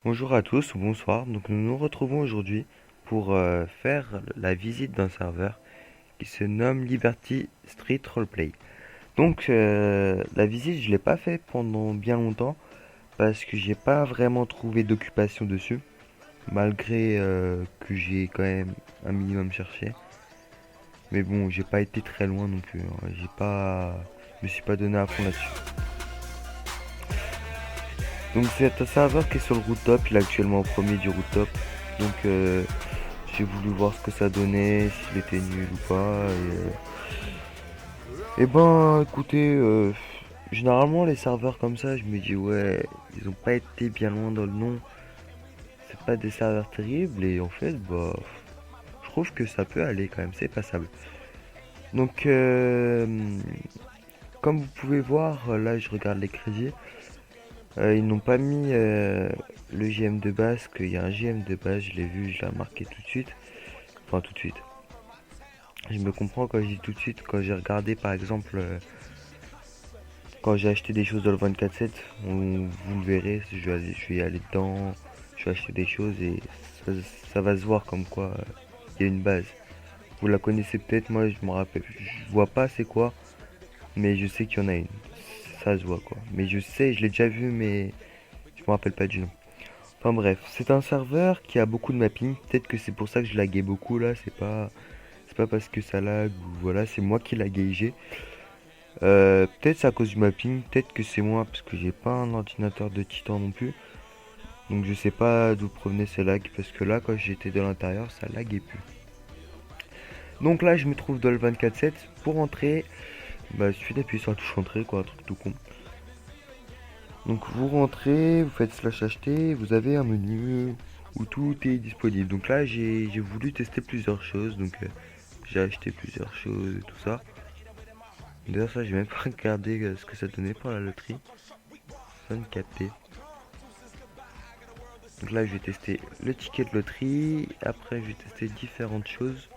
Bonjour à tous ou bonsoir, donc nous nous retrouvons aujourd'hui pour faire la visite d'un serveur qui se nomme Liberty Street Roleplay. Donc la visite je l'ai pas fait pendant bien longtemps parce que j'ai pas vraiment trouvé d'occupation dessus, malgré que j'ai quand même un minimum cherché. Mais bon, j'ai pas été très loin non plus, hein. Je me suis pas donné à fond là-dessus. Donc c'est un serveur qui est sur le rooftop, il est actuellement au premier du rooftop. Donc j'ai voulu voir ce que ça donnait, s'il était nul ou pas. Et ben écoutez, généralement les serveurs comme ça, je me dis ouais, ils ont pas été bien loin dans le nom. C'est pas des serveurs terribles et en fait bah je trouve que ça peut aller quand même, c'est passable. Donc comme vous pouvez voir, là je regarde les crédits. Ils n'ont pas mis le GM de base, qu'il y a un GM de base, je l'ai vu, je l'ai remarqué tout de suite. Enfin tout de suite. Je me comprends quand je dis tout de suite, quand j'ai regardé par exemple, quand j'ai acheté des choses dans le 24/7, vous le verrez, je vais y aller dedans, je vais acheter des choses et ça, ça va se voir comme quoi il y a une base. Vous la connaissez peut-être, moi je me rappelle, je vois pas c'est quoi, mais je sais qu'il y en a une. Ça se voit quoi. Mais je sais, je l'ai déjà vu, mais je me rappelle pas du nom. Enfin bref, c'est un serveur qui a beaucoup de mapping. Peut-être que c'est pour ça que je laguais beaucoup là. C'est pas parce que ça lag ou voilà, c'est moi qui laguais. Peut-être c'est à cause du mapping. Peut-être que c'est moi parce que j'ai pas un ordinateur de titan non plus. Donc je sais pas d'où provenaient ces lags parce que là quand j'étais de l'intérieur ça laguait plus. Donc là je me trouve dans le 24/7. Pour entrer, bah il suffit d'appuyer sur la touche entrée quoi, un truc tout con. Donc vous rentrez, vous faites slash acheter, vous avez un menu où tout est disponible. Donc là j'ai voulu tester plusieurs choses, donc j'ai acheté plusieurs choses et tout ça. D'ailleurs ça j'ai même pas regardé ce que ça donnait pour la loterie, sans capter. Donc là je vais tester le ticket de loterie, après je vais tester différentes choses.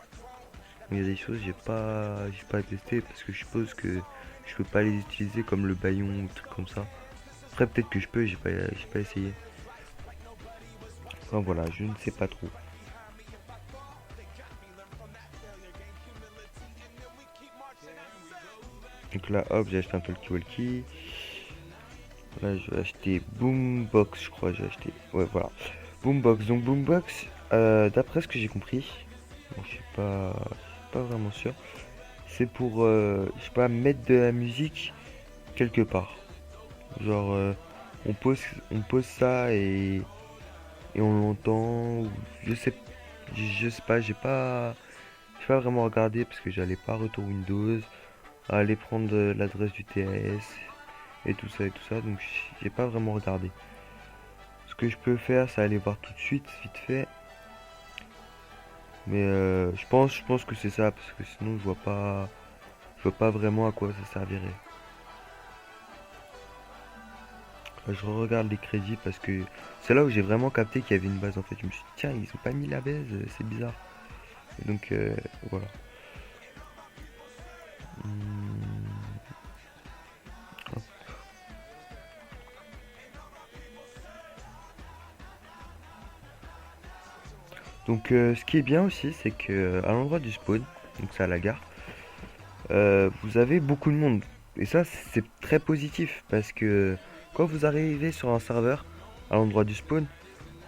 Il y a des choses que j'ai pas testé parce que je suppose que je peux pas les utiliser comme le baillon ou truc comme ça. Après peut-être que je peux, j'ai pas essayé. Enfin voilà, je ne sais pas trop. Donc là, hop, j'ai acheté un talkie-walkie. Là, je vais acheter Boombox, je crois. J'ai acheté. Ouais, voilà. Boombox. Donc, Boombox, d'après ce que j'ai compris, bon, je suis pas vraiment sûr. C'est pour, je sais pas, mettre de la musique quelque part. Genre, on pose, on pose ça et on l'entend. Je sais, je sais pas, j'ai pas vraiment regardé parce que j'allais pas retour Windows, aller prendre l'adresse du TAS et tout ça, donc j'ai pas vraiment regardé. Ce que je peux faire, c'est aller voir tout de suite, vite fait. Mais je pense que c'est ça, parce que sinon je vois pas vraiment à quoi ça servirait. Je regarde les crédits parce que c'est là où j'ai vraiment capté qu'il y avait une base en fait. Je me suis dit, tiens, ils ont pas mis la base, c'est bizarre. Et donc voilà. Hmm, hop. Donc ce qui est bien aussi, c'est que à l'endroit du spawn, donc c'est à la gare, vous avez beaucoup de monde. Et ça, c'est très positif parce que quand vous arrivez sur un serveur à l'endroit du spawn,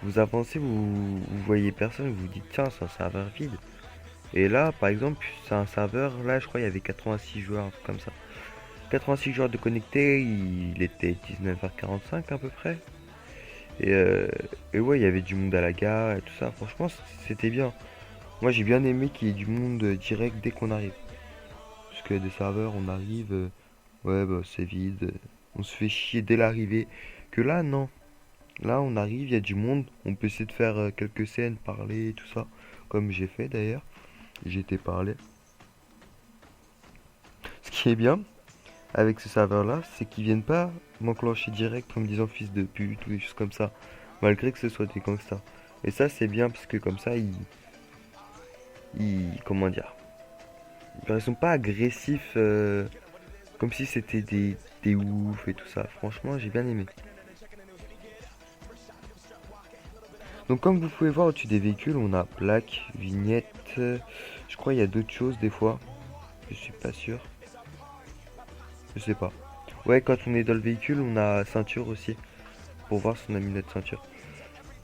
vous avancez, vous voyez personne, vous vous dites tiens, c'est un serveur vide. Et là, par exemple, c'est un serveur, là je crois il y avait 86 joueurs, un truc comme ça. 86 joueurs de connectés, il était 19h45 à peu près. Et, euh, et ouais, il y avait du monde à la gare et tout ça. Franchement, c'était bien. Moi j'ai bien aimé qu'il y ait du monde direct dès qu'on arrive. Parce que des serveurs, on arrive, ouais, bah c'est vide, on se fait chier dès l'arrivée. Que là, non. Là, on arrive, il y a du monde, on peut essayer de faire quelques scènes, parler, tout ça. Comme j'ai fait d'ailleurs, j'ai été parler. Ce qui est bien avec ce serveur-là, c'est qu'ils viennent pas m'enclencher direct en me disant fils de pute ou des choses comme ça. Malgré que ce soit des gangsters. Et ça, c'est bien parce que comme ça, comment dire, ils sont pas agressifs comme si c'était des oufs et tout ça. Franchement, j'ai bien aimé. Donc comme vous pouvez voir au-dessus des véhicules, on a plaque, vignette, je crois il y a d'autres choses des fois. Je suis pas sûr. Je sais pas. Ouais, quand on est dans le véhicule, on a ceinture aussi, pour voir si on a mis notre ceinture.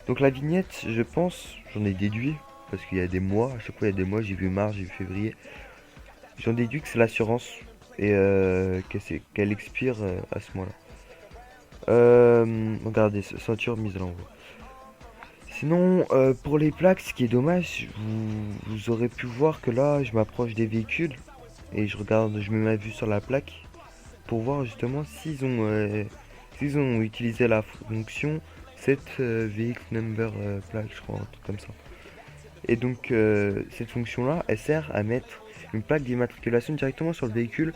Donc la vignette, je pense, j'en ai déduit, parce qu'il y a des mois, à chaque fois il y a des mois, j'ai vu mars, j'ai vu février. J'en déduis que c'est l'assurance et qu'elle expire à ce mois-là. Regardez, ceinture mise à l'envoi. Sinon, pour les plaques, ce qui est dommage, vous aurez pu voir que là, je m'approche des véhicules et je regarde, je mets ma vue sur la plaque pour voir justement s'ils ont utilisé la fonction set vehicle number plaque, je crois, un truc comme ça. Et donc, cette fonction-là, elle sert à mettre une plaque d'immatriculation directement sur le véhicule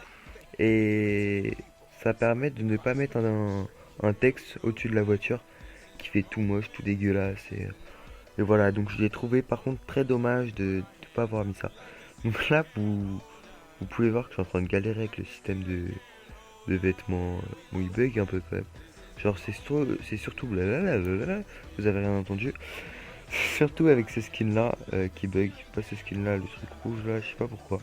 et ça permet de ne pas mettre un texte au-dessus de la voiture qui fait tout moche, tout dégueulasse. Et voilà, donc je l'ai trouvé par contre très dommage de ne pas avoir mis ça. Donc là, vous pouvez voir que je suis en train de galérer avec le système de vêtements. Bon, il bug un peu quand même. Genre, c'est surtout blablabla, vous avez rien entendu. Surtout avec ces skins là qui bug. Pas ces skins là, le truc rouge là, je sais pas pourquoi.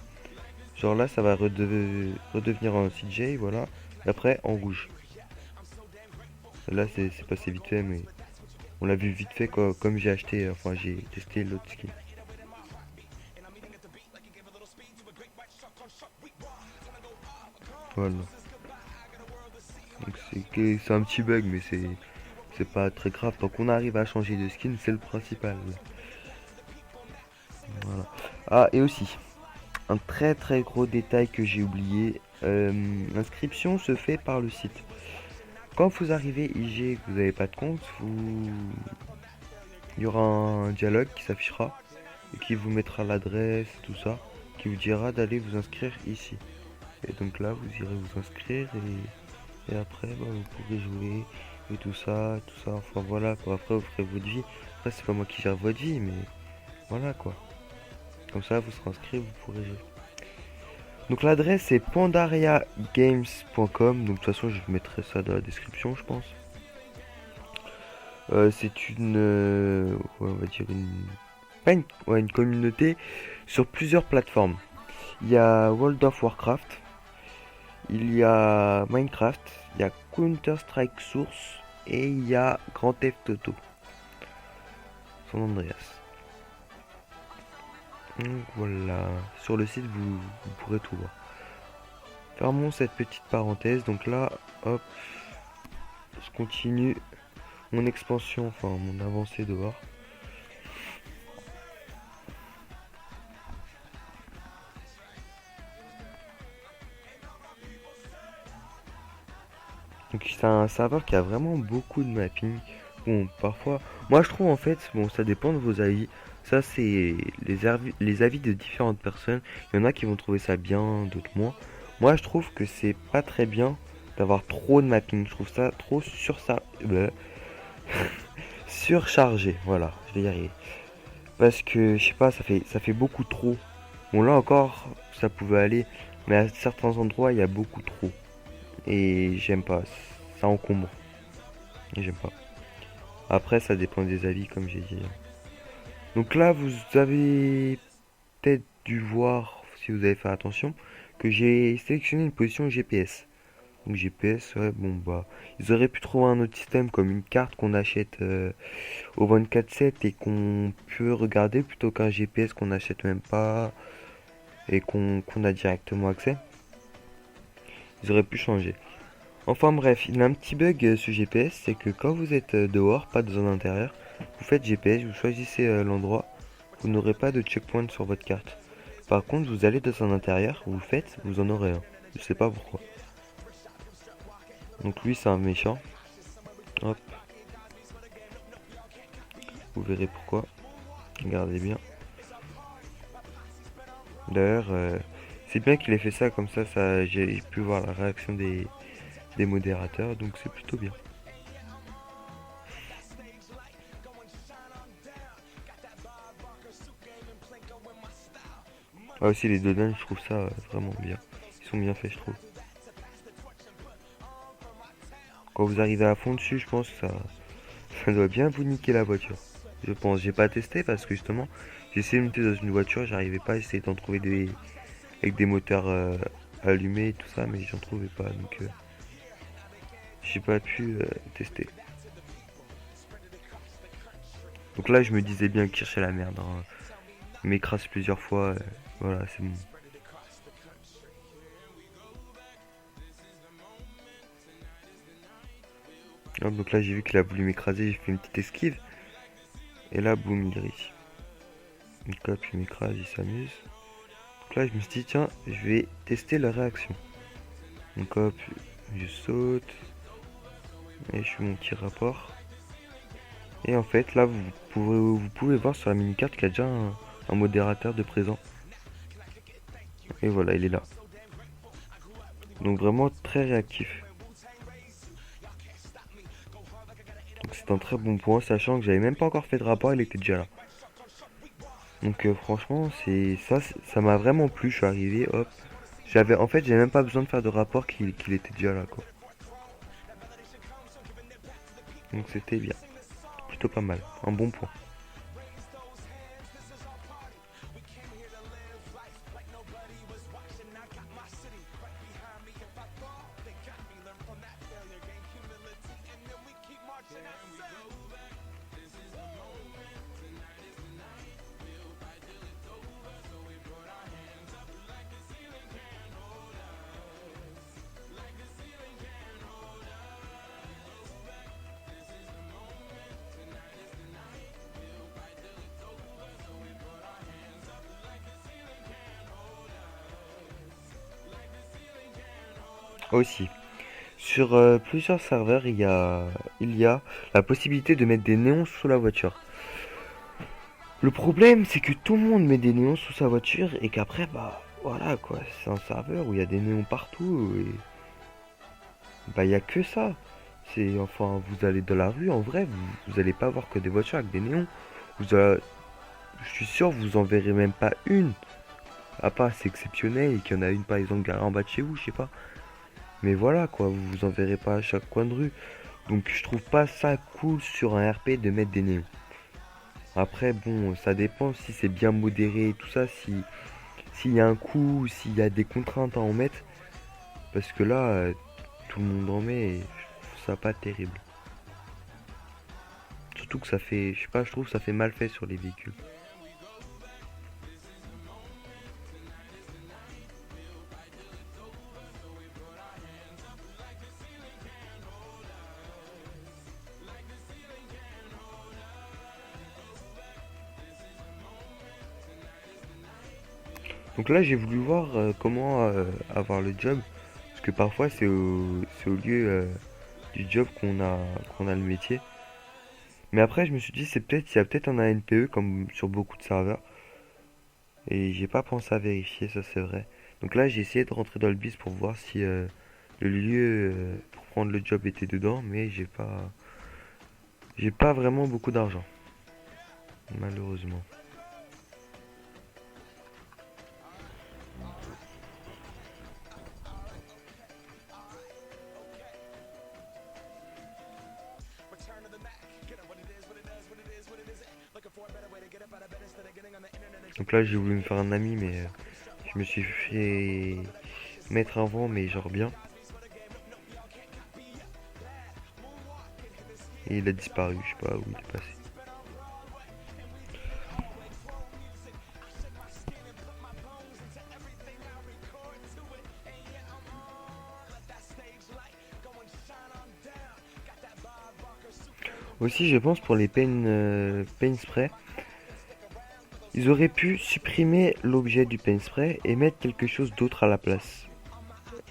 Genre là, ça va redevenir un CJ, voilà. Et après, en rouge. Là, c'est passé vite fait, mais on l'a vu vite fait quoi, comme j'ai acheté, enfin j'ai testé l'autre skin. Voilà. Donc c'est un petit bug, mais c'est pas très grave. Tant qu'on arrive à changer de skin, c'est le principal. Voilà. Ah, et aussi, un très très gros détail que j'ai oublié. L'inscription se fait par le site. Quand vous arrivez IG et que vous n'avez pas de compte, il y aura un dialogue qui s'affichera et qui vous mettra l'adresse, tout ça, qui vous dira d'aller vous inscrire ici. Et donc là, vous irez vous inscrire et après, bah, vous pourrez jouer et tout ça, tout ça. Enfin voilà quoi. Après, vous ferez votre vie. Après, c'est pas moi qui gère votre vie, mais voilà quoi. Comme ça, vous serez inscrit, vous pourrez jouer. Donc l'adresse c'est pandariagames.com. Donc de toute façon, je mettrai ça dans la description, je pense. C'est ouais, on va dire pas ouais, une communauté sur plusieurs plateformes. Il y a World of Warcraft, il y a Minecraft, il y a Counter-Strike Source et il y a Grand Theft Auto San Andreas. Donc voilà, sur le site vous pourrez tout voir. Fermons cette petite parenthèse. Donc là, hop, je continue mon expansion, enfin mon avancée dehors. Donc c'est un serveur qui a vraiment beaucoup de mapping. Bon, parfois, moi je trouve en fait, bon, ça dépend de vos avis. Ça c'est les avis de différentes personnes. Il y en a qui vont trouver ça bien, d'autres moins. Moi je trouve que c'est pas très bien d'avoir trop de mapping. Je trouve ça trop surchargé. Voilà, je vais y arriver. Parce que je sais pas, ça fait beaucoup trop. Bon là encore, ça pouvait aller, mais à certains endroits il y a beaucoup trop. Et j'aime pas, ça encombre. Et j'aime pas. Après, ça dépend des avis, comme j'ai dit. Donc là, vous avez peut-être dû voir, si vous avez fait attention, que j'ai sélectionné une position GPS. Donc GPS, ouais, bon bah, ils auraient pu trouver un autre système comme une carte qu'on achète au 24/7 et qu'on peut regarder plutôt qu'un GPS qu'on n'achète même pas et qu'on a directement accès. Ils auraient pu changer. Enfin bref, il a un petit bug ce GPS, c'est que quand vous êtes dehors, pas dans un intérieur, vous faites GPS, vous choisissez l'endroit, vous n'aurez pas de checkpoint sur votre carte. Par contre, vous allez dans un intérieur, vous le faites, vous en aurez un. Je sais pas pourquoi. Donc lui c'est un méchant. Hop, vous verrez pourquoi. Regardez bien. D'ailleurs, c'est bien qu'il ait fait ça, comme ça j'ai pu voir la réaction des modérateurs, donc c'est plutôt bien. Ah aussi les deux je trouve ça vraiment bien. Ils sont bien faits je trouve. Quand vous arrivez à fond dessus, je pense que ça doit bien vous niquer la voiture. Je pense. J'ai pas testé parce que justement, j'ai essayé de monter dans une voiture, j'arrivais pas à essayer d'en trouver des avec des moteurs allumés et tout ça, mais j'en trouvais pas, donc j'ai pas pu tester. Donc là, je me disais bien que cherchait la merde, hein. Il m'écrase plusieurs fois, voilà, c'est bon. Hop, donc là, j'ai vu qu'il a voulu m'écraser, j'ai fait une petite esquive, et là, boum, il grille. Donc hop, il m'écrase, il s'amuse. Donc là, je me suis dit, tiens, je vais tester la réaction. Donc hop, je saute, et je fais mon petit rapport. Et en fait, là, vous pouvez voir sur la mini-carte qu'il y a déjà un modérateur de présent. Et voilà, il est là. Donc vraiment très réactif. Donc c'est un très bon point, sachant que j'avais même pas encore fait de rapport, il était déjà là. Donc franchement, c'est ça, ça m'a vraiment plu. Je suis arrivé, hop. En fait, j'avais même pas besoin de faire de rapport qu'il était déjà là, quoi. Donc c'était bien, plutôt pas mal, un bon point. Aussi, sur plusieurs serveurs, il y a la possibilité de mettre des néons sous la voiture. Le problème, c'est que tout le monde met des néons sous sa voiture et qu'après, bah voilà quoi, c'est un serveur où il y a des néons partout et bah il y a que ça. Enfin, vous allez dans la rue, en vrai, vous allez pas voir que des voitures avec des néons. Je suis sûr, vous en verrez même pas une. À part, c'est exceptionnel et qu'il y en a une par exemple garée en bas de chez vous, je sais pas. Mais voilà quoi, vous en verrez pas à chaque coin de rue. Donc je trouve pas ça cool sur un RP de mettre des néons. Après, bon, ça dépend si c'est bien modéré et tout ça, s'il y a un coût, s'il y a des contraintes à en mettre. Parce que là, tout le monde en met et je trouve ça pas terrible. Surtout que ça fait, je sais pas, je trouve que ça fait mal fait sur les véhicules. Donc là, j'ai voulu voir comment avoir le job. Parce que parfois, c'est au lieu du job qu'on a le métier. Mais après, je me suis dit, il y a peut-être un ANPE comme sur beaucoup de serveurs. Et j'ai pas pensé à vérifier, ça c'est vrai. Donc là, j'ai essayé de rentrer dans le bis pour voir si le lieu pour prendre le job était dedans, mais j'ai pas vraiment beaucoup d'argent, malheureusement. Donc là, j'ai voulu me faire un ami, mais je me suis fait mettre avant, mais genre bien. Et il a disparu, je sais pas où il est passé. Aussi, je pense pour les paint spray, ils auraient pu supprimer l'objet du paint spray et mettre quelque chose d'autre à la place.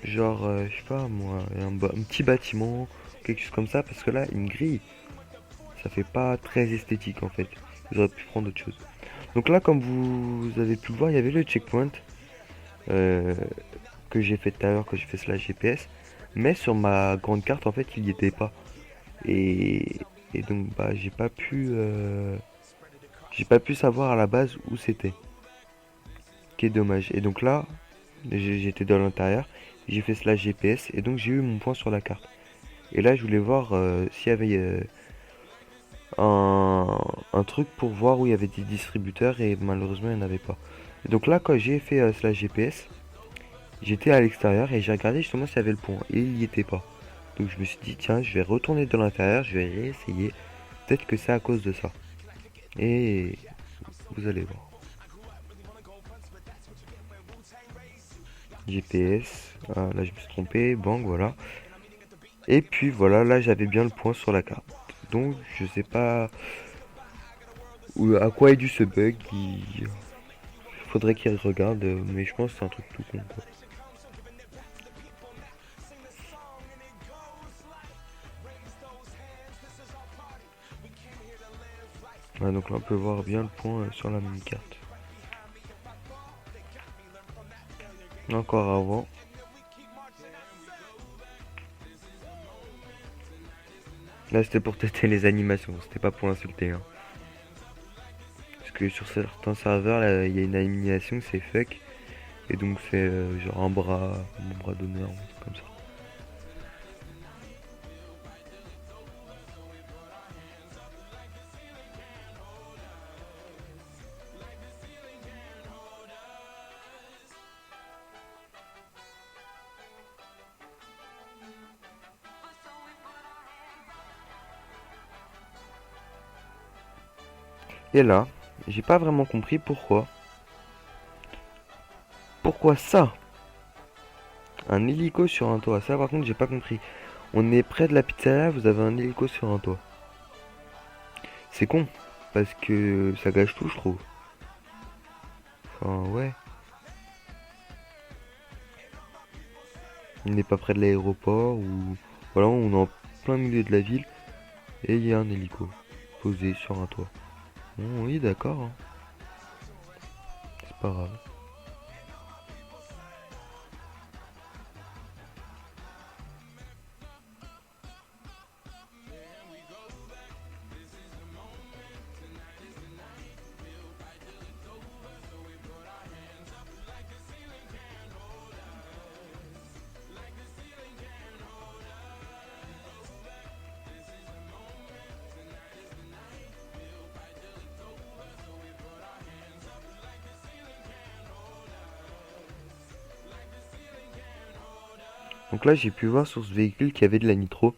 Genre, je sais pas moi, un petit bâtiment, quelque chose comme ça, parce que là, une grille, ça fait pas très esthétique en fait. Ils auraient pu prendre autre chose. Donc là, comme vous avez pu le voir, il y avait le checkpoint euh, que j'ai fait tout à l'heure quand j'ai fait slash GPS. Mais sur ma grande carte, en fait, il n'y était pas. Et, et donc, bah, j'ai pas pu savoir à la base où c'était. Qui est dommage. Et donc là, j'étais dans l'intérieur, j'ai fait slash GPS et donc j'ai eu mon point sur la carte. Et là, je voulais voir s'il y avait un un truc pour voir où il y avait des distributeurs et malheureusement il n'y en avait pas. Et donc là quand j'ai fait slash GPS, j'étais à l'extérieur et j'ai regardé justement s'il y avait le pont et il n'y était pas. Donc je me suis dit tiens je vais retourner de l'intérieur, je vais réessayer. Peut-être que c'est à cause de ça. Et vous allez voir. GPS, ah, là je me suis trompé, bang voilà. Et puis voilà, là j'avais bien le point sur la carte. Donc je sais pas à quoi est dû ce bug. Il faudrait qu'il regarde, mais je pense que c'est un truc tout con quoi. Ouais, donc là on peut voir bien le point sur la mini-carte. Encore avant. Là c'était pour tester les animations, c'était pas pour insulter. Hein. Parce que sur certains serveurs, là, il y a une animation, c'est fuck. Et donc c'est genre mon bras d'honneur, un truc comme ça. Et là, j'ai pas vraiment compris pourquoi. Pourquoi ça? Un hélico sur un toit. Ça par contre j'ai pas compris. On est près de la pizzeria, vous avez un hélico sur un toit. C'est con. Parce que ça gâche tout je trouve. Enfin ouais. On n'est pas près de l'aéroport ou... Voilà, on est en plein milieu de la ville. Et il y a un hélico. Posé sur un toit. Bon oui d'accord. Hein. C'est pas grave. Donc là j'ai pu voir sur ce véhicule qu'il y avait de la nitro.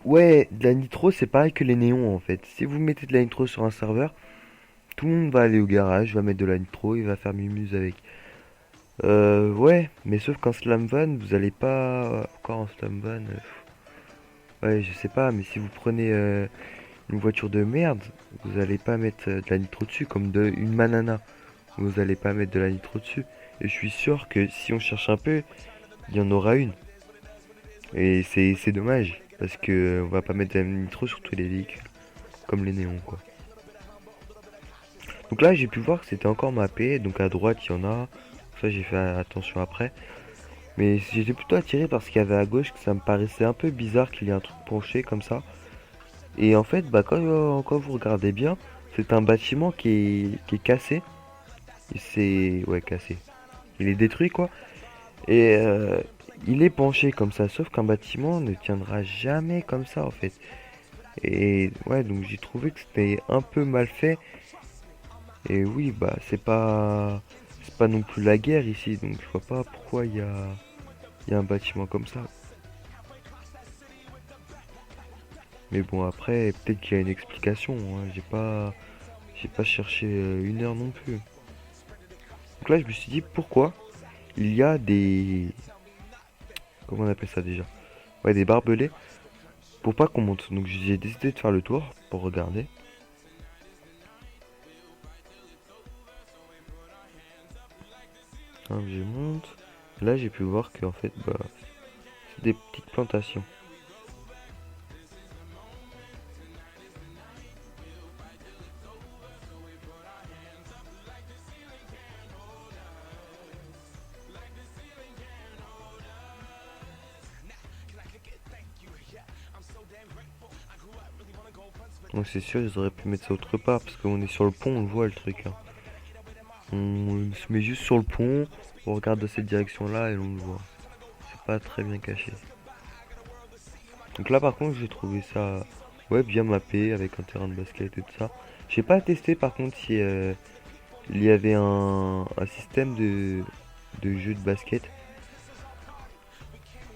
Ouais, de la nitro c'est pareil que les néons en fait. Si vous mettez de la nitro sur un serveur, tout le monde va aller au garage, va mettre de la nitro et va faire mumuse avec. Ouais, mais sauf qu'en slam van, vous allez pas... Encore en slam van, ouais, je sais pas, mais si vous prenez une voiture de merde, vous allez pas mettre de la nitro dessus, comme une Manana. Vous allez pas mettre de la nitro dessus. Et je suis sûr que si on cherche un peu, il y en aura une. Et c'est dommage, parce que on va pas mettre de la nitro sur tous les véhicules, comme les néons, quoi. Donc là, j'ai pu voir que c'était encore mappé, donc à droite, il y en a. Ça, j'ai fait attention après. Mais j'étais plutôt attiré par ce qu'il y avait à gauche, que ça me paraissait un peu bizarre qu'il y ait un truc penché comme ça. Et en fait, bah, quand vous regardez bien, c'est un bâtiment qui est cassé. Et c'est... Ouais, cassé. Il est détruit, quoi. Et il est penché comme ça, sauf qu'un bâtiment ne tiendra jamais comme ça, en fait. Et ouais, donc j'ai trouvé que c'était un peu mal fait. Et oui, bah, c'est pas non plus la guerre ici, donc je vois pas pourquoi il y a un bâtiment comme ça. Mais bon, après, peut-être qu'il y a une explication. Hein. J'ai pas cherché une heure non plus. Donc là, je me suis dit pourquoi il y a des, comment on appelle ça déjà? Ouais, des barbelés pour pas qu'on monte. Donc j'ai décidé de faire le tour pour regarder. Hein, je monte. Là, j'ai pu voir qu'en fait, bah, c'est des petites plantations. Donc c'est sûr, ils auraient pu mettre ça autre part parce qu'on est sur le pont, on le voit le truc. Hein. On se met juste sur le pont, on regarde de cette direction-là et on le voit. C'est pas très bien caché. Donc là par contre j'ai trouvé ça Ouais, bien mappé avec un terrain de basket et tout ça. J'ai pas testé par contre si il y avait un système de jeu de basket.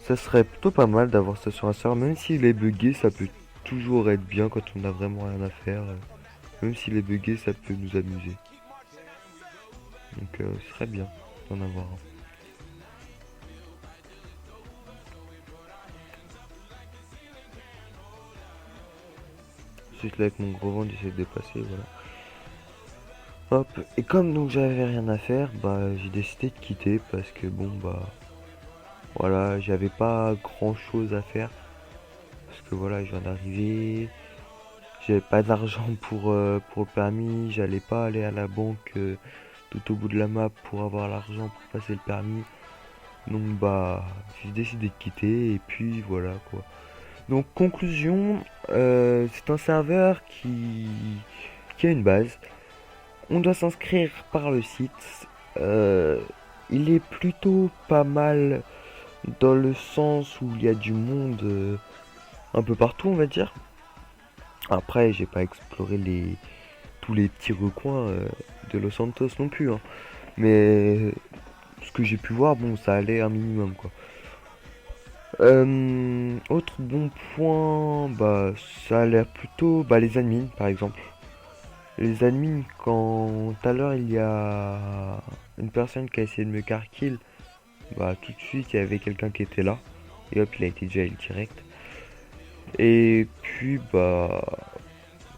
Ça serait plutôt pas mal d'avoir ça sur un serveur, même s'il est buggé, ça peut toujours être bien quand on a vraiment rien à faire. Même s'il est buggé, ça peut nous amuser. Donc ce serait bien d'en avoir un. Juste là avec mon gros ventre, j'essaie de dépasser, voilà. Hop, et comme donc j'avais rien à faire, bah j'ai décidé de quitter parce que bon bah voilà, j'avais pas grand chose à faire. Parce que voilà, je viens d'arriver, j'avais pas d'argent pour le permis, j'allais pas aller à la banque tout au bout de la map pour avoir l'argent pour passer le permis. Donc bah j'ai décidé de quitter et puis voilà quoi. Donc conclusion, c'est un serveur qui a une base. On doit s'inscrire par le site. Euh, il est plutôt pas mal dans le sens où il y a du monde un peu partout, on va dire. Après, j'ai pas exploré tous les petits recoins de Los Santos non plus, hein. Mais ce que j'ai pu voir, bon, ça allait un minimum, quoi. Autre bon point, bah, ça a l'air plutôt, bah, les admins, par exemple. Les admins, quand tout à l'heure il y a une personne qui a essayé de me carkill, bah, tout de suite il y avait quelqu'un qui était là. Et hop, il a été jail direct. Et puis, bah,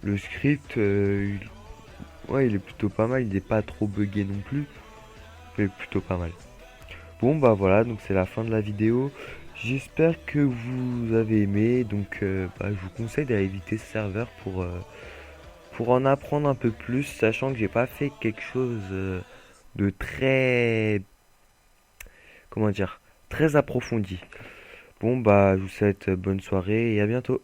le script, ouais, il est plutôt pas mal. Il est pas trop buggé non plus, mais plutôt pas mal. Bon, bah voilà, donc c'est la fin de la vidéo. J'espère que vous avez aimé. Donc, bah, je vous conseille d'aller éviter ce serveur pour en apprendre un peu plus, sachant que j'ai pas fait quelque chose de très, comment dire, très approfondi. Bon, bah, je vous souhaite bonne soirée et à bientôt.